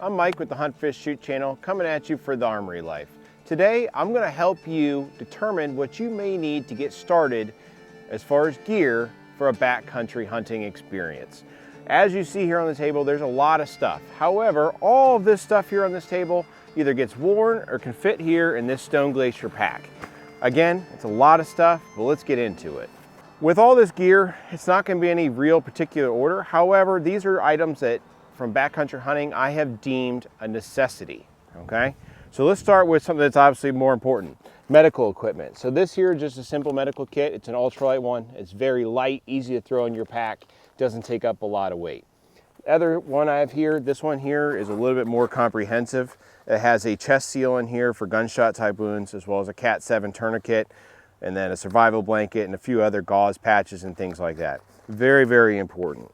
I'm Mike with the Hunt Fish Shoot channel, coming at you for the Armory Life. Today I'm going to help you determine what you may need to get started as far as gear for a backcountry hunting experience. As you see here on the table, there's a lot of stuff. However, all of this stuff here on this table either gets worn or can fit here in this Stone Glacier pack. Again, it's a lot of stuff, but let's get into it. With all this gear, it's not going to be any real particular order. However, these are items that from backcountry hunting I have deemed a necessity, okay? So let's start with something that's obviously more important, medical equipment. So this here is just a simple medical kit. It's an ultralight one. It's very light, easy to throw in your pack, doesn't take up a lot of weight. The other one I have here, this one here is a little bit more comprehensive. It has a chest seal in here for gunshot type wounds, as well as a Cat 7 tourniquet, and then a survival blanket and a few other gauze patches and things like that. Very, very important.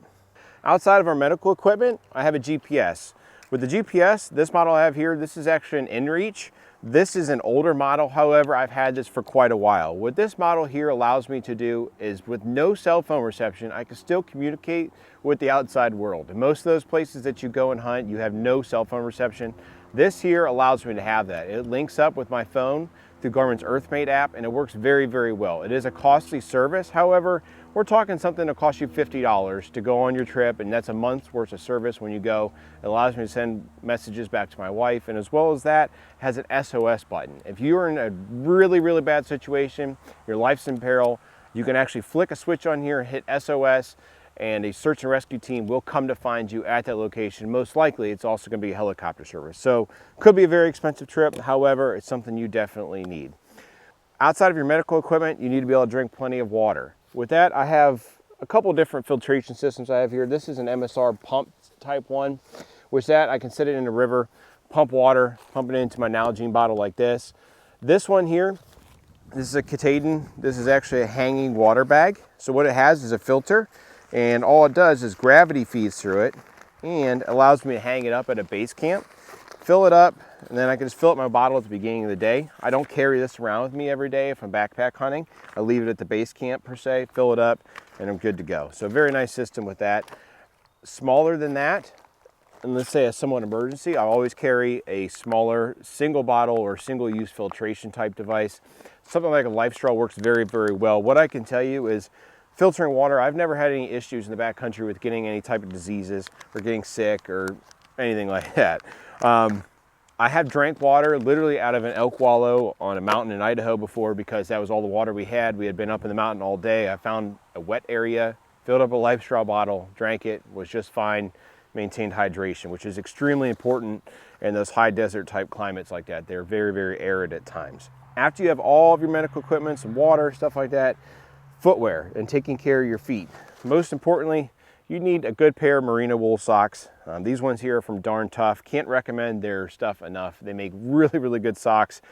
Outside of our medical equipment, I have a GPS. With the GPS, this model I have here, this is actually an inReach. This is an older model, however, I've had this for quite a while. What this model here allows me to do is with no cell phone reception, I can still communicate with the outside world. In most of those places that you go and hunt, you have no cell phone reception. This here allows me to have that. It links up with my phone through Garmin's EarthMate app, and it works very, very well. It is a costly service. However, we're talking something that costs you $50 to go on your trip, and that's a month's worth of service when you go. It allows me to send messages back to my wife, and as well as that, has an SOS button. If you're in a really, really bad situation, your life's in peril, you can actually flick a switch on here, hit SOS, and a search and rescue team will come to find you at that location. Most likely, it's also going to be a helicopter service. So, could be a very expensive trip. However, it's something you definitely need. Outside of your medical equipment, you need to be able to drink plenty of water. With that, I have a couple different filtration systems I have here. This is an MSR pump type one, which that I can sit it in the river, pump water, pump it into my Nalgene bottle like this. This one here, this is a Katahdin. This is actually a hanging water bag. So what it has is a filter, and all it does is gravity feeds through it and allows me to hang it up at a base camp, fill it up, and then I can just fill up my bottle at the beginning of the day. I don't carry this around with me every day if I'm backpack hunting. I leave it at the base camp per se, fill it up, and I'm good to go. So very nice system with that. Smaller than that, and let's say a somewhat emergency, I always carry a smaller single bottle or single use filtration type device. Something like a Life Straw works very, very well. What I can tell you is filtering water, I've never had any issues in the backcountry with getting any type of diseases or getting sick or anything like that. I have drank water literally out of an elk wallow on a mountain in Idaho before because that was all the water we had. We had been up in the mountain all day. I found a wet area, filled up a Life Straw bottle, drank it, was just fine, maintained hydration, which is extremely important in those high desert type climates like that. They're very, very arid at times. After you have all of your medical equipment, some water, stuff like that, footwear and taking care of your feet. Most importantly, you need a good pair of merino wool socks. These ones here are from Darn Tough. Can't recommend their stuff enough. They make really, really good socks.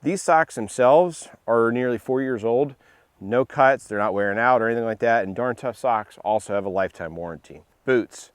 These socks themselves are nearly 4 years old. No cuts, they're not wearing out or anything like that. And Darn Tough socks also have a lifetime warranty. Boots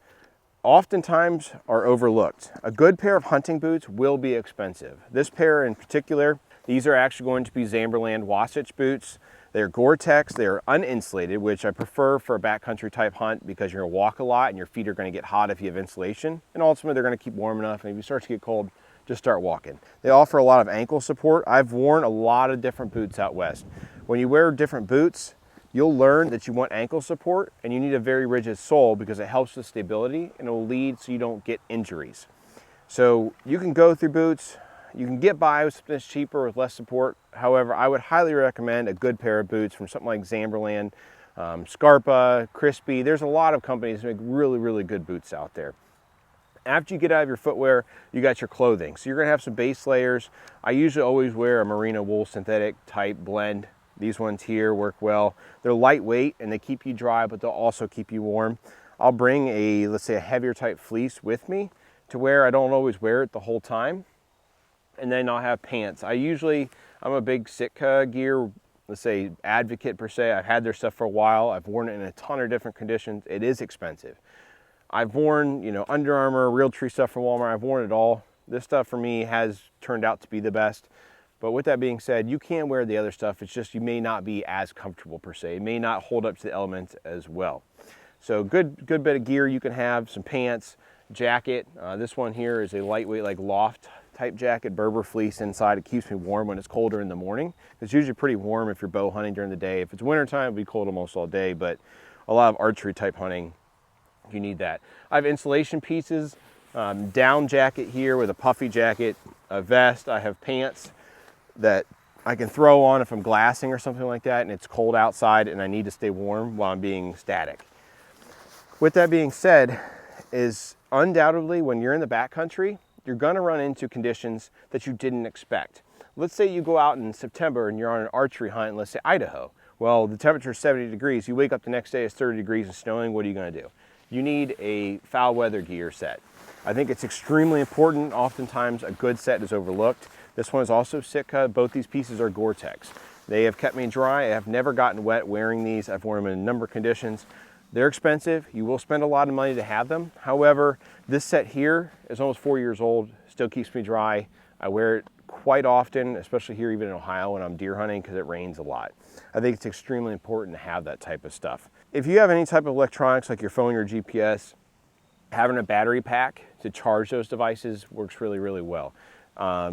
oftentimes are overlooked. A good pair of hunting boots will be expensive. This pair in particular, these are actually going to be Zamberland Wasatch boots. They're Gore-Tex, they're uninsulated, which I prefer for a backcountry type hunt because you're gonna walk a lot and your feet are gonna get hot if you have insulation. And ultimately they're gonna keep warm enough, and if you start to get cold, just start walking. They offer a lot of ankle support. I've worn a lot of different boots out west. When you wear different boots, you'll learn that you want ankle support and you need a very rigid sole because it helps with stability and it will lead so you don't get injuries. So you can go through boots. You can get by with something that's cheaper with less support. However, I would highly recommend a good pair of boots from something like Zamberland, Scarpa, Crispy. There's a lot of companies that make really, really good boots out there. After you get out of your footwear, you got your clothing. So you're gonna have some base layers. I usually always wear a merino wool synthetic type blend. These ones here work well. They're lightweight and they keep you dry, but they'll also keep you warm. I'll bring a, let's say a heavier type fleece with me to where I don't always wear it the whole time. And then I'll have pants. I'm a big Sitka Gear, let's say advocate per se. I've had their stuff for a while. I've worn it in a ton of different conditions. It is expensive. I've worn, Under Armour, Realtree stuff from Walmart. I've worn it all. This stuff for me has turned out to be the best. But with that being said, you can wear the other stuff. It's just you may not be as comfortable per se. It may not hold up to the elements as well. So good bit of gear you can have, some pants, jacket. This one here is a lightweight, like loft type jacket, Berber fleece inside. It keeps me warm when it's colder in the morning. It's usually pretty warm if you're bow hunting during the day. If it's wintertime, it'll be cold almost all day, but a lot of archery type hunting, you need that. I have insulation pieces, down jacket here with a puffy jacket, a vest. I have pants that I can throw on if I'm glassing or something like that and it's cold outside and I need to stay warm while I'm being static. With that being said, is undoubtedly when you're in the backcountry, you're gonna run into conditions that you didn't expect. Let's say you go out in September and you're on an archery hunt in, let's say, Idaho. Well, the temperature is 70 degrees. You wake up the next day, it's 30 degrees and snowing. What are you gonna do? You need a foul weather gear set. I think it's extremely important. Oftentimes a good set is overlooked. This one is also Sitka. Both these pieces are Gore-Tex. They have kept me dry. I have never gotten wet wearing these. I've worn them in a number of conditions. They're expensive. You will spend a lot of money to have them. However, this set here is almost 4 years old, still keeps me dry. I wear it quite often, especially here even in Ohio when I'm deer hunting because it rains a lot. I think it's extremely important to have that type of stuff. If you have any type of electronics like your phone or GPS, having a battery pack to charge those devices works really, really well.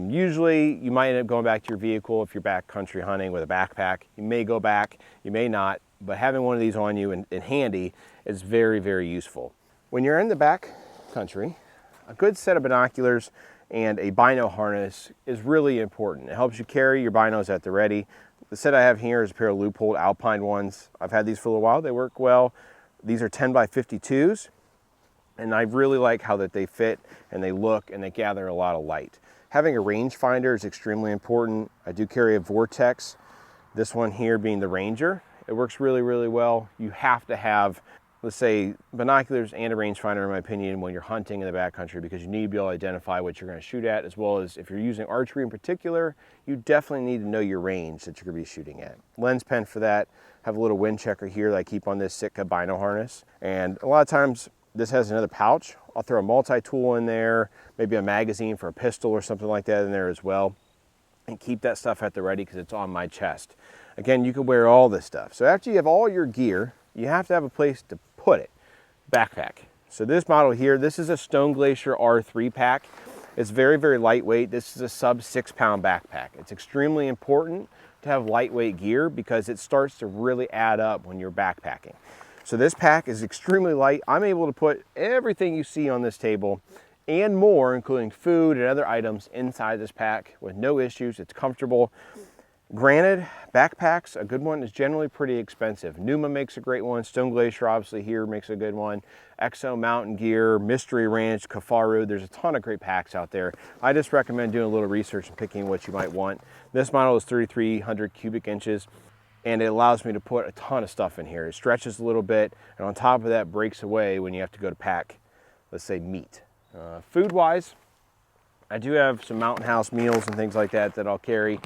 Usually you might end up going back to your vehicle if you're backcountry hunting with a backpack. You may go back, you may not, but having one of these on you and handy is very, very useful. When you're in the backcountry, a good set of binoculars and a bino harness is really important. It helps you carry your binos at the ready. The set I have here is a pair of loop-holed Alpine ones. I've had these for a little while, they work well. These are 10 by 52s, and I really like how that they fit and they look and they gather a lot of light. Having a rangefinder is extremely important. I do carry a Vortex, this one here being the Ranger. It works really, really well. You have to have, let's say, binoculars and a rangefinder, in my opinion, when you're hunting in the backcountry because you need to be able to identify what you're going to shoot at, as well as if you're using archery in particular, you definitely need to know your range that you're going to be shooting at. Lens pen for that. Have a little wind checker here that I keep on this Sitka bino harness. And a lot of times this has another pouch. I'll throw a multi-tool in there, maybe a magazine for a pistol or something like that in there as well, and keep that stuff at the ready because it's on my chest. Again, you can wear all this stuff. So after you have all your gear, you have to have a place to put it. Backpack. So this model here, this is a Stone Glacier R3 pack. It's very, very lightweight. This is a sub 6 pound backpack. It's extremely important to have lightweight gear because it starts to really add up when you're backpacking. So this pack is extremely light. I'm able to put everything you see on this table and more, including food and other items, inside this pack with no issues. It's comfortable. Granted, backpacks, a good one is generally pretty expensive. Pnuma makes a great one. Stone Glacier obviously here makes a good one. Exo Mountain Gear, Mystery Ranch, Kafaru, there's a ton of great packs out there. I just recommend doing a little research and picking what you might want. This model is 3,300 cubic inches. And it allows me to put a ton of stuff in here. It stretches a little bit, and on top of that, breaks away when you have to go to pack, let's say, meat. Food-wise, I do have some Mountain House meals and things like that that I'll carry.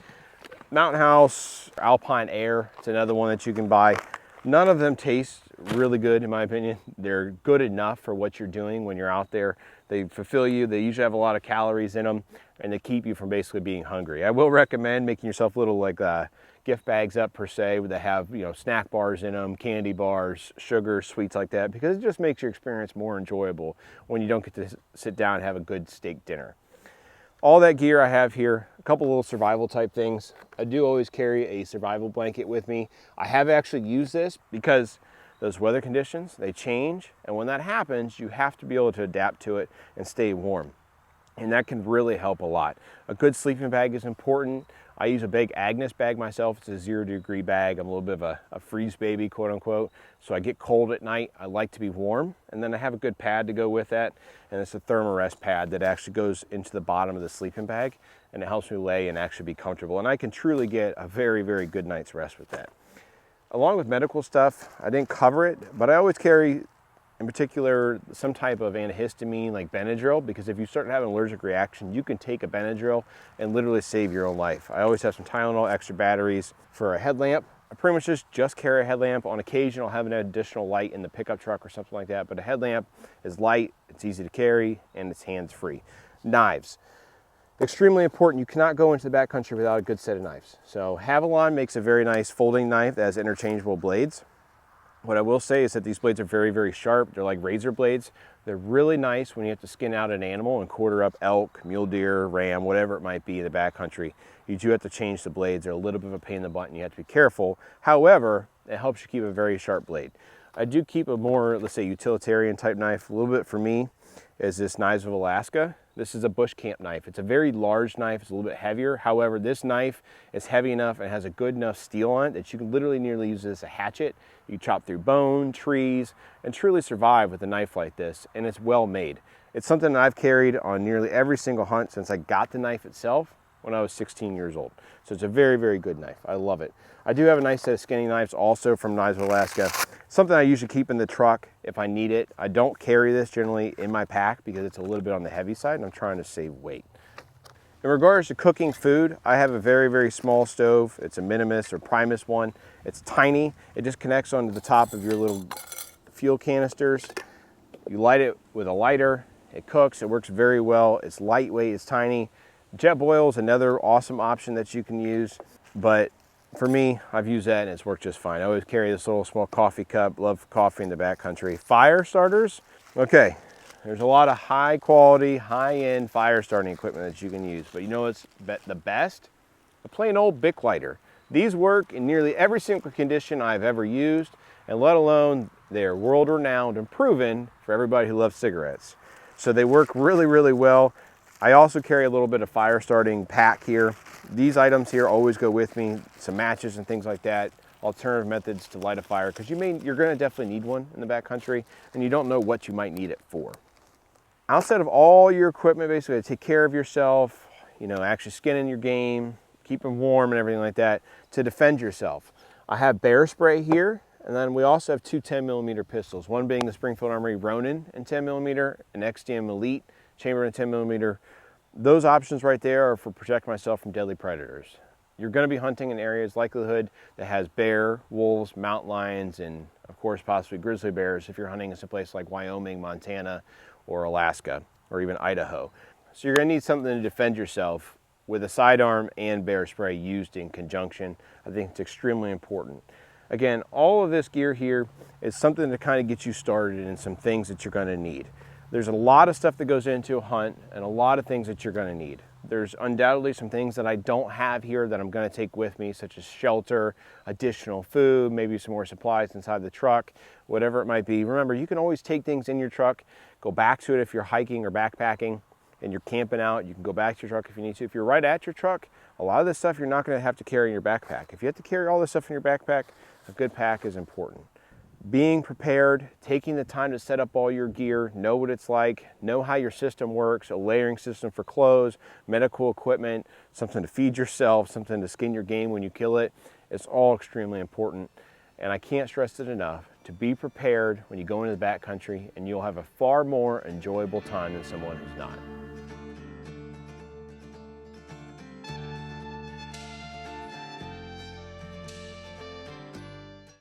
Mountain House, Alpine Air, it's another one that you can buy. None of them taste really good, in my opinion. They're good enough for what you're doing when you're out there. They fulfill you. They usually have a lot of calories in them, and they keep you from basically being hungry. I will recommend making yourself little like gift bags up per se that have, you know, snack bars in them, candy bars, sugar, sweets like that, because it just makes your experience more enjoyable when you don't get to sit down and have a good steak dinner. All that gear I have here, a couple little survival type things. I do always carry a survival blanket with me. I have actually used this because those weather conditions, they change, and when that happens, you have to be able to adapt to it and stay warm. And that can really help a lot. A good sleeping bag is important. I use a big Agnes bag myself. It's a 0-degree bag. I'm a little bit of a freeze baby, quote unquote. So I get cold at night. I like to be warm. And then I have a good pad to go with that. And it's a Thermarest pad that actually goes into the bottom of the sleeping bag. And it helps me lay and actually be comfortable. And I can truly get a very, very good night's rest with that. Along with medical stuff, I didn't cover it, but I always carry, in particular, some type of antihistamine like Benadryl, because if you start having an allergic reaction, you can take a Benadryl and literally save your own life. I always have some Tylenol, extra batteries. For a headlamp, I pretty much just carry a headlamp. On occasion, I'll have an additional light in the pickup truck or something like that, but a headlamp is light, it's easy to carry, and it's hands-free. Knives. Extremely important. You cannot go into the backcountry without a good set of knives. So Havalon makes a very nice folding knife that has interchangeable blades. What I will say is that these blades are very, very sharp. They're like razor blades. They're really nice when you have to skin out an animal and quarter up elk, mule deer, ram, whatever it might be in the backcountry. You do have to change the blades. They're a little bit of a pain in the butt and you have to be careful. However, it helps you keep a very sharp blade. I do keep a more, let's say, utilitarian type knife. A little bit for me is this Knives of Alaska. This is a bush camp knife. It's a very large knife. It's a little bit heavier. However, this knife is heavy enough and has a good enough steel on it that you can literally nearly use it as a hatchet. You chop through bone, trees, and truly survive with a knife like this, and it's well made. It's something that I've carried on nearly every single hunt since I got the knife itself when I was 16 years old. So it's a very, very good knife. I love it. I do have a nice set of skinning knives also from Knives of Alaska. Something I usually keep in the truck if I need it. I don't carry this generally in my pack because it's a little bit on the heavy side and I'm trying to save weight. In regards to cooking food, I have a very, very small stove. It's a Minimus or Primus one. It's tiny. It just connects onto the top of your little fuel canisters. You light it with a lighter. It cooks. It works very well. It's lightweight. It's tiny. Jetboil is another awesome option that you can use, but for me, I've used that and it's worked just fine. I always carry this little small coffee cup. Love coffee in the backcountry. Fire starters. Okay, there's a lot of high quality, high-end fire starting equipment that you can use, but you know what's the best? A plain old Bic lighter. These work in nearly every single condition I've ever used, and let alone they are world-renowned and proven for everybody who loves cigarettes. So they work really, really well. I also carry a little bit of fire starting pack here. These items here always go with me, some matches and things like that, alternative methods to light a fire, because you're gonna definitely need one in the backcountry and you don't know what you might need it for. Outside of all your equipment, basically to take care of yourself, you know, actually skinning your game, keeping warm and everything like that, to defend yourself. I have bear spray here, and then we also have two 10mm pistols, one being the Springfield Armory Ronin in 10mm, an XDM Elite chamber in 10mm. Those options right there are for protecting myself from deadly predators. You're going to be hunting in areas likelihood that has bear, wolves, mountain lions, and of course possibly grizzly bears if you're hunting in some place like Wyoming, Montana, or Alaska, or even Idaho. So you're going to need something to defend yourself with a sidearm and bear spray used in conjunction. I think it's extremely important. Again, all of this gear here is something to kind of get you started in some things that you're going to need. There's a lot of stuff that goes into a hunt and a lot of things that you're going to need. There's undoubtedly some things that I don't have here that I'm going to take with me, such as shelter, additional food, maybe some more supplies inside the truck, whatever it might be. Remember, you can always take things in your truck, go back to it if you're hiking or backpacking and you're camping out. You can go back to your truck if you need to. If you're right at your truck, a lot of this stuff you're not going to have to carry in your backpack. If you have to carry all this stuff in your backpack, a good pack is important. Being prepared, taking the time to set up all your gear, know what it's like, know how your system works, a layering system for clothes, medical equipment, something to feed yourself, something to skin your game when you kill it. It's all extremely important. And I can't stress it enough to be prepared when you go into the backcountry, and you'll have a far more enjoyable time than someone who's not.